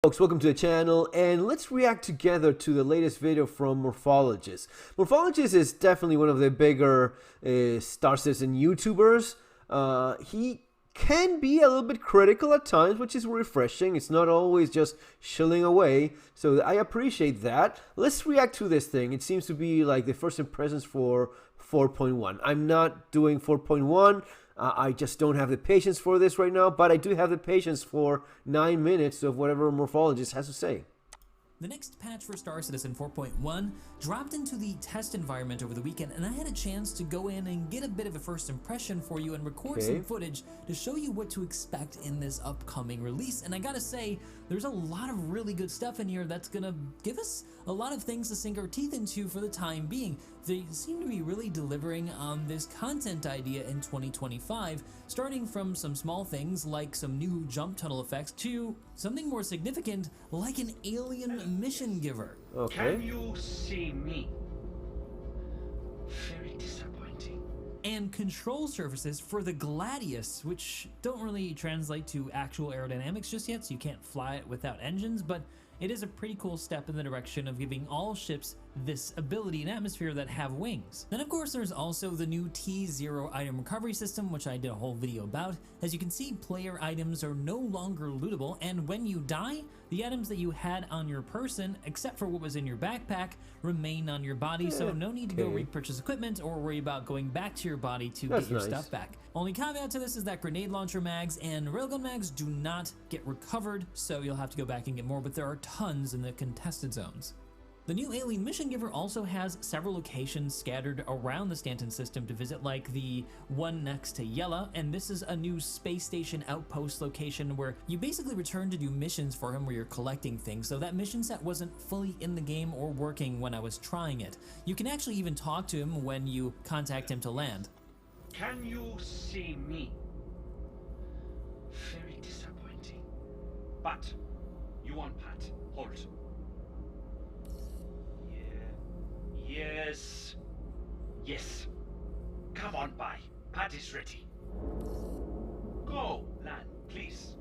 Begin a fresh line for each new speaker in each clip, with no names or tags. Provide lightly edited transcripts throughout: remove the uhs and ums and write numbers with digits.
Folks, welcome to the channel, and let's react together to the latest video from Morphologis. Morphologis is definitely one of the bigger Star Citizen YouTubers. He can be a little bit critical at times, which is refreshing. It's not always just shilling away, so I appreciate that. Let's react to this thing. It seems to be like the first impressions for 4.1. I'm not doing 4.1. I just don't have the patience for this right now, but I do have the patience for 9 minutes of whatever Morphologis has to say.
The next patch for Star Citizen 4.1 dropped into the test environment over the weekend, and I had a chance to go in and get a bit of a first impression for you and record some footage to show you what to expect in this upcoming release. And I gotta say, there's a lot of really good stuff in here that's gonna give us a lot of things to sink our teeth into for the time being. They seem to be really delivering on this content idea in 2025, starting from some small things like some new jump tunnel effects to something more significant like an alien mission giver.
Okay.
Can you see me? Very disappointing.
And control surfaces for the Gladius, which don't really translate to actual aerodynamics just yet, so you can't fly it without engines, but it is a pretty cool step in the direction of giving all ships this ability in atmosphere that have wings. Then of course there's also the new T0 item recovery system, which I did a whole video about. As you can see, player items are no longer lootable, and when you die, the items that you had on your person, except for what was in your backpack, remain on your body, so no need to go repurchase equipment or worry about going back to your body to get your stuff back. Only caveat to this is that grenade launcher mags and railgun mags do not get recovered, so you'll have to go back and get more, but there are tons in the contested zones. The new alien mission giver also has several locations scattered around the Stanton system to visit, like the one next to Yella, and this is a new space station outpost location where you basically return to do missions for him where you're collecting things, so that mission set wasn't fully in the game or working when I was trying it. You can actually even talk to him when you contact him to land.
Can you see me? Very disappointing. But you want Pat? Hold. Yes. Yes. Come on by. Pat is ready. Go, land, please.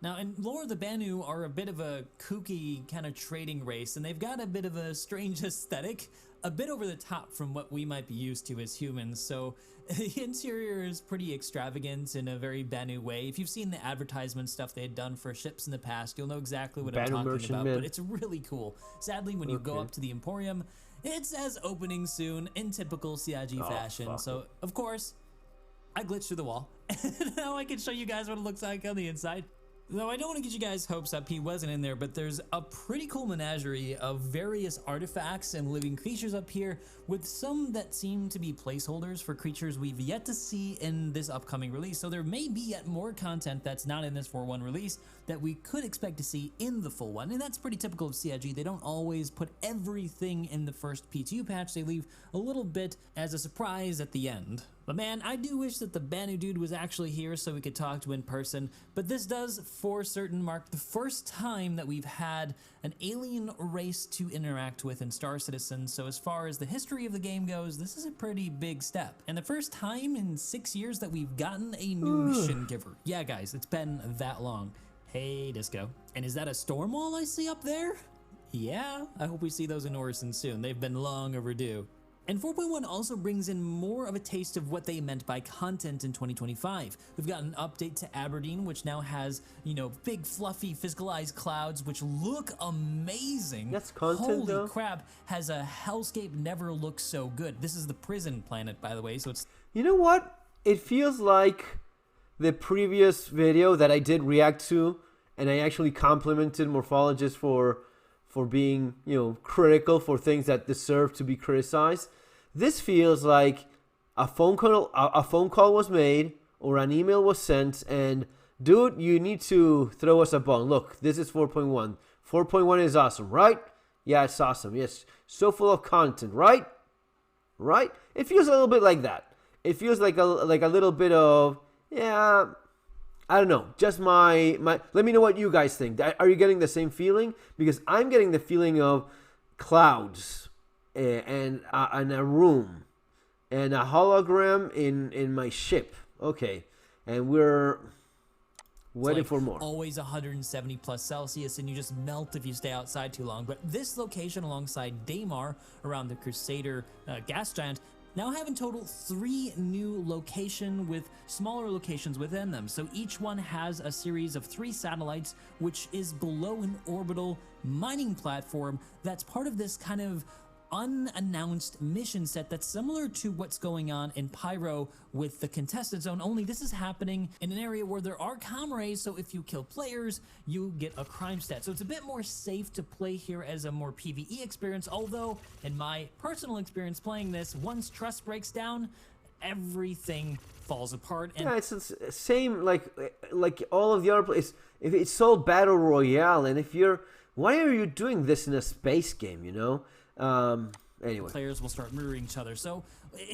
Now, in lore, the Banu are a bit of a kooky kind of trading race, and they've got a bit of a strange aesthetic, a bit over the top from what we might be used to as humans, so the interior is pretty extravagant in a very Banu way. If you've seen the advertisement stuff they had done for ships in the past, you'll know exactly what I'm talking about, but it's really cool. Sadly, when you go up to the Emporium, it says opening soon in typical CIG fashion, so of course, I glitched through the wall, and now I can show you guys what it looks like on the inside. Though I don't want to get you guys' hopes up, he wasn't in there, but there's a pretty cool menagerie of various artifacts and living creatures up here, with some that seem to be placeholders for creatures we've yet to see in this upcoming release. So there may be yet more content that's not in this 4.1 release that we could expect to see in the full one, and that's pretty typical of CIG. They don't always put everything in the first P2 patch. They leave a little bit as a surprise at the end. But man, I do wish that the Banu dude was actually here so we could talk to in person, but this does for certain mark the first time that we've had an alien race to interact with in Star Citizen, so as far as the history of the game goes, this is a pretty big step. And the first time in 6 years that we've gotten a new mission giver. Yeah guys, it's been that long. Hey Disco. And is that a storm wall I see up there? Yeah, I hope we see those in Orison soon. They've been long overdue. And 4.1 also brings in more of a taste of what they meant by content in 2025. We've got an update to Aberdeen, which now has, you know, big fluffy physicalized clouds, which look amazing.
That's content.
Holy
though.
crap, has a hellscape never looked so good. This is the prison planet, by the way, so it's...
You know what? It feels like the previous video that I did react to, and I actually complimented Morphologis for being, you know, critical for things that deserve to be criticized. This feels like a phone call was made or an email was sent, and dude, you need to throw us a bone. Look, this is 4.1. 4.1 is awesome, right? Yeah, it's awesome. Yes, so full of content, right? Right? It feels a little bit like that. It feels like a little bit of, yeah, I don't know, just my let me know what you guys think. Are you getting the same feeling? Because I'm getting the feeling of clouds and a room and a hologram in my ship. Okay, and we're Waiting for more.
Always 170 plus Celsius, and you just melt if you stay outside too long. But this location alongside Daymar around the Crusader gas giant now have in total 3 new locations with smaller locations within them. So each one has a series of 3 satellites, which is below an orbital mining platform that's part of this kind of unannounced mission set that's similar to what's going on in Pyro with the contested zone, only this is happening in an area where there are comrays, so if you kill players, you get a crime stat. So it's a bit more safe to play here as a more PvE experience, although in my personal experience playing this, once trust breaks down, everything falls apart. And
yeah, it's the same like all of the other places. If it's all battle royale, and if you're, why are you doing this in a space game, you know? Anyway,
players will start murdering each other. So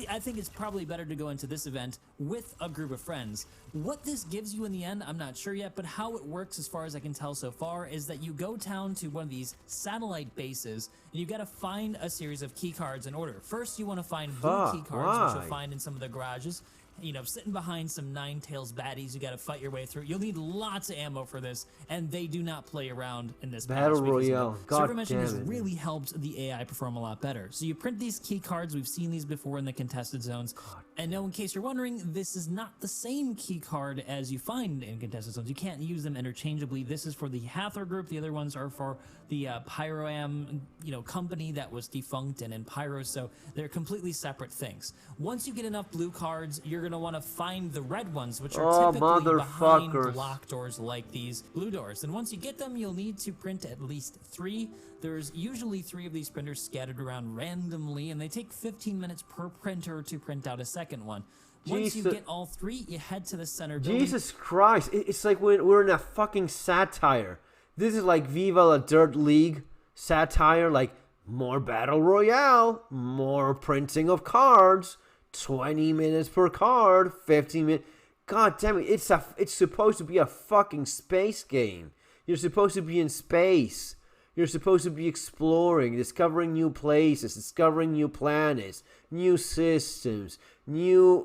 I think it's probably better to go into this event with a group of friends. What this gives you in the end, I'm not sure yet, but how it works as far as I can tell so far is that you go down to one of these satellite bases and you got to find a series of key cards in order. First, you want to find blue key cards, which you'll find in some of the garages. You know, sitting behind some Nine-Tails baddies, you got to fight your way through. You'll need lots of ammo for this, and they do not play around in this
battle royale.
Server Mention has really helped the AI perform a lot better. So you print these key cards. We've seen these before in the contested zones. And now, in case you're wondering, this is not the same key card as you find in contested zones. You can't use them interchangeably. This is for the Hathor group. The other ones are for the Pyroam, company that was defunct and in Pyro. So they're completely separate things. Once you get enough blue cards, you're going to want to find the red ones, which are typically behind locked doors like these blue doors. And once you get them, you'll need to print at least 3. There's usually 3 of these printers scattered around randomly, and they take 15 minutes per printer to print out a second one. Once you get all 3, you head to the center building.
Jesus Christ, it's like we're in a fucking satire. This is like Viva la Dirt League satire, like more battle royale, more printing of cards, 20 minutes per card, 15 minutes. God damn it, it's supposed to be a fucking space game. You're supposed to be in space. You're supposed to be exploring, discovering new places, discovering new planets, new systems, new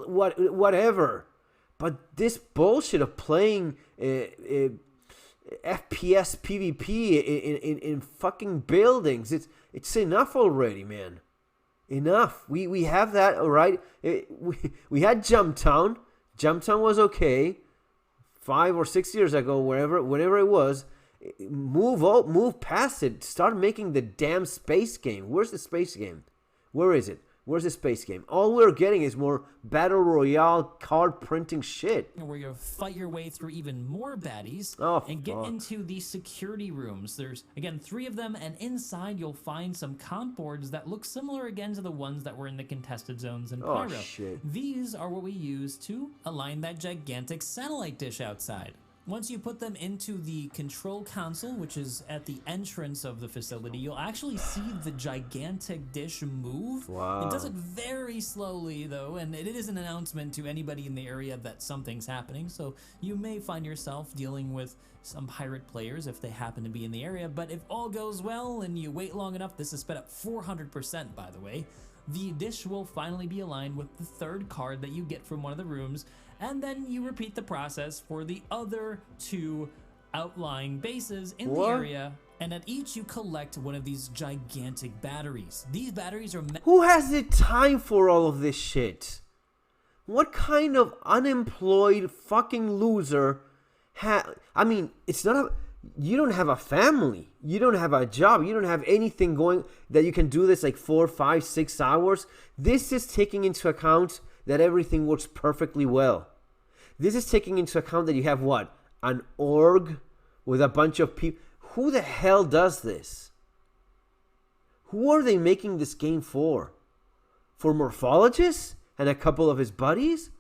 whatever. But this bullshit of playing FPS PvP in fucking buildings, it's enough already, man. Enough. We have that, all right. We had Jumptown. Jumptown was okay 5 or 6 years ago, whenever it was. Move past it. Start making the damn space game. Where's the space game? Where is it? Where's the space game? All we're getting is more battle royale card printing shit.
Where you fight your way through even more baddies and get into the security rooms. There's, again, 3 of them, and inside you'll find some comp boards that look similar again to the ones that were in the contested zones in Pyro.
Oh, shit.
These are what we use to align that gigantic satellite dish outside. Once you put them into the control console, which is at the entrance of the facility, you'll actually see the gigantic dish move.
Wow.
It does it very slowly, though, and it is an announcement to anybody in the area that something's happening, so you may find yourself dealing with some pirate players if they happen to be in the area, but if all goes well and you wait long enough, this is sped up 400%, by the way, the dish will finally be aligned with the 3rd card that you get from one of the rooms, and then you repeat the process for the other 2 outlying bases in the area, and at each you collect one of these gigantic batteries. These batteries are...
Who has the time for all of this shit? What kind of unemployed fucking loser I mean, it's not you don't have a family. You don't have a job. You don't have anything going that you can do this like 4, 5, 6 hours. This is taking into account that everything works perfectly well. This is taking into account that you have what? An org with a bunch of people. Who the hell does this? Who are they making this game for? For Morphologis and a couple of his buddies?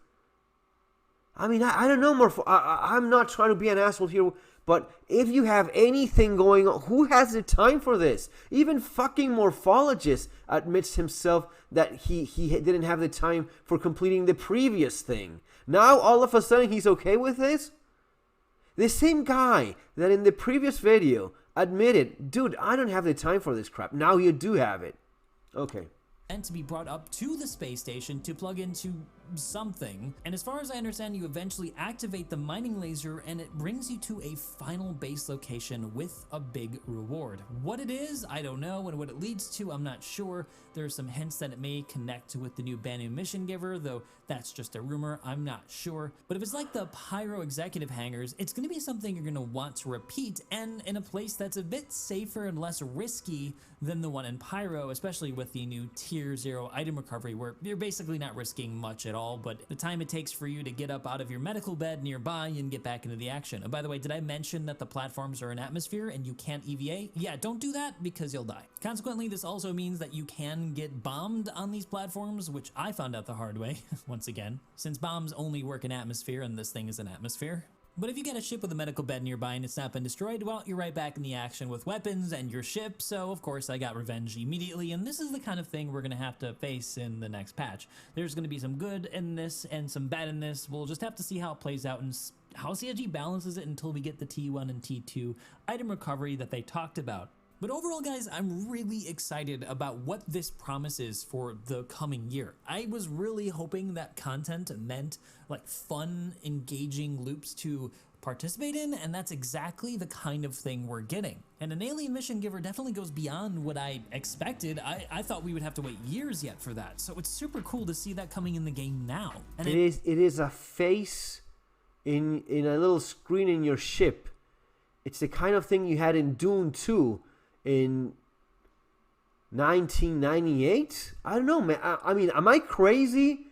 I mean, I don't know, I'm not trying to be an asshole here, but if you have anything going on, who has the time for this? Even fucking Morphologis admits himself that he didn't have the time for completing the previous thing. Now, all of a sudden, he's okay with this? The same guy that in the previous video admitted, dude, I don't have the time for this crap. Now you do have it. Okay.
and to be brought up to the space station to plug into something. And as far as I understand, you eventually activate the mining laser and it brings you to a final base location with a big reward. What it is, I don't know, and what it leads to, I'm not sure. There are some hints that it may connect with the new Banu mission giver, though that's just a rumor, I'm not sure. But if it's like the Pyro executive hangars, it's gonna be something you're gonna want to repeat, and in a place that's a bit safer and less risky than the one in Pyro, especially with the new Tier 0 item recovery, where you're basically not risking much at all, but the time it takes for you to get up out of your medical bed nearby and get back into the action. And by the way, did I mention that the platforms are in atmosphere and you can't EVA? Yeah, don't do that because you'll die. Consequently, this also means that you can get bombed on these platforms, which I found out the hard way, once again, since bombs only work in atmosphere and this thing is in atmosphere. But if you get a ship with a medical bed nearby and it's not been destroyed, well, you're right back in the action with weapons and your ship, so of course I got revenge immediately, and this is the kind of thing we're gonna have to face in the next patch. There's gonna be some good in this and some bad in this. We'll just have to see how it plays out and how CIG balances it until we get the T1 and T2 item recovery that they talked about. But overall, guys, I'm really excited about what this promises for the coming year. I was really hoping that content meant like fun, engaging loops to participate in, and that's exactly the kind of thing we're getting. And an alien mission giver definitely goes beyond what I expected. I thought we would have to wait years yet for that. So it's super cool to see that coming in the game now. And
it is a face in a little screen in your ship. It's the kind of thing you had in Dune 2 in 1998. I don't know, man. I mean, am I crazy?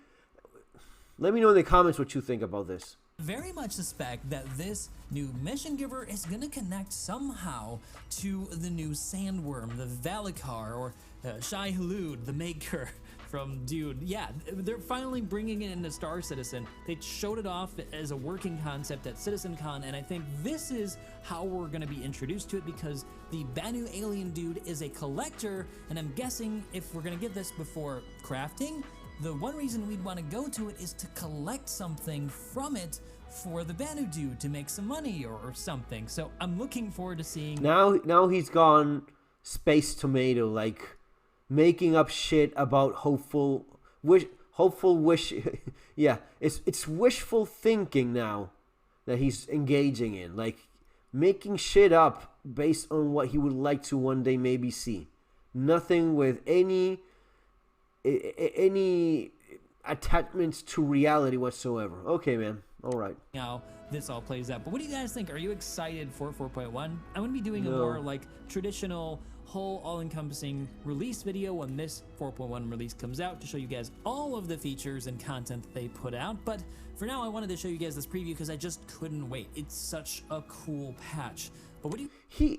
Let me know in the comments what you think about this.
Very much suspect that this new mission giver is going to connect somehow to the new sandworm, the Valikar, or Shai Hulud, the maker from Dune. Yeah, they're finally bringing it into Star Citizen. They showed it off as a working concept at CitizenCon, and I think this is how we're going to be introduced to it, because the Banu alien dude is a collector, and I'm guessing if we're going to get this before crafting, the one reason we'd want to go to it is to collect something from it for the Banu dude to make some money or something. So I'm looking forward to seeing.
Now he's gone space tomato, like making up shit about hopeful wish. Yeah, it's wishful thinking now that he's engaging in, like making shit up based on what he would like to one day maybe see. Nothing with any attachments to reality whatsoever. Okay, man. All right.
How this all plays out. But what do you guys think? Are you excited for 4.1? I'm going to be doing a more like traditional whole all-encompassing release video when this 4.1 release comes out to show you guys all of the features and content that they put out. But for now, I wanted to show you guys this preview because I just couldn't wait. It's such a cool patch. But what do you...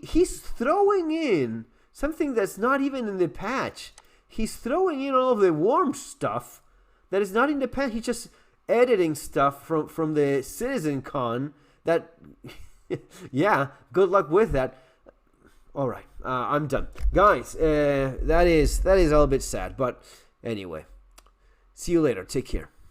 He's throwing in something that's not even in the patch. He's throwing in all of the warm stuff that is not in the patch. He's just editing stuff from the CitizenCon that... yeah, good luck with that. All right, I'm done. Guys, that is a little bit sad, but anyway. See you later. Take care.